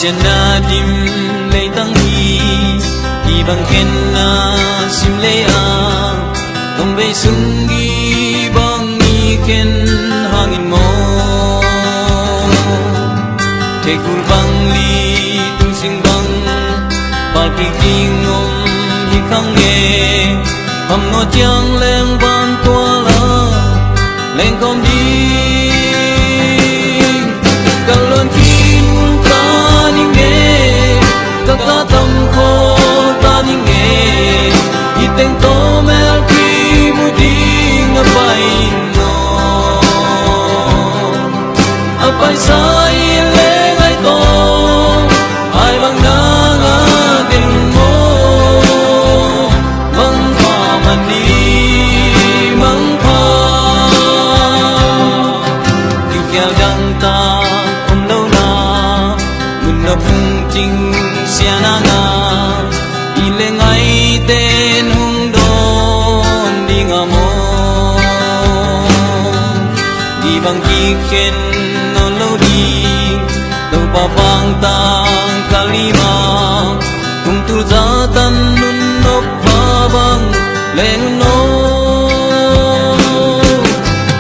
Sian na dim lei tang hi bang ken na sim lei a tong bei sung gi bang ni ken hangin mo te kul bang li tung sing bang pal pi king om hi khang nge ham no chiang leng ban tua la leng kom đi kalon kin ta ni nge ka ta tâm kho ta ni nge i teng to mel ki mu ding a pai no a pai sai le ngai to ai bang na nga ding mo bang pa man ni mang pa ki kya dang ta không đâu na mun na phung ching sia na na i le ngai tên hung don đi nga mo đi bang ki khen no lo đi đâu pa bang tang kalima kum tu za tan nun no pa bang leng no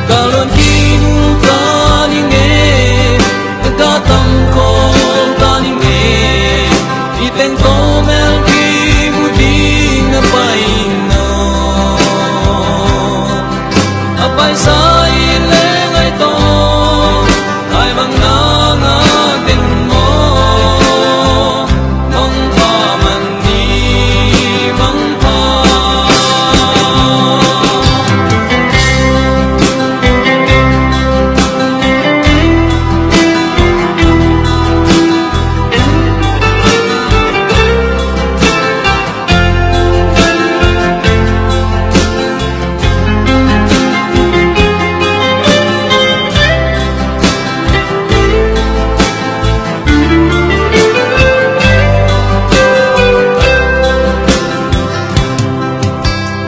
kalon kin ka ni nge ka tam ko ta ni nge i teng ko mel ki mu ding na pai no a pai sai le ngai to ai bang na nga tin mo mong pa man ni mong pa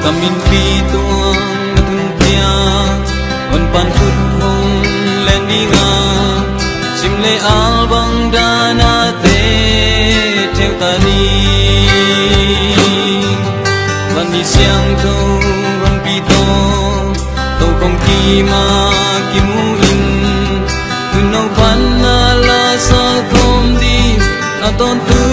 kamin pi tuang na thun tia on pan khut hong len đi nga sim le al bang da na te theo ta ni van đi siang thâu van pi to tàu không ki ma ki mu in thun nâu pan na la sa thom đi na ton tu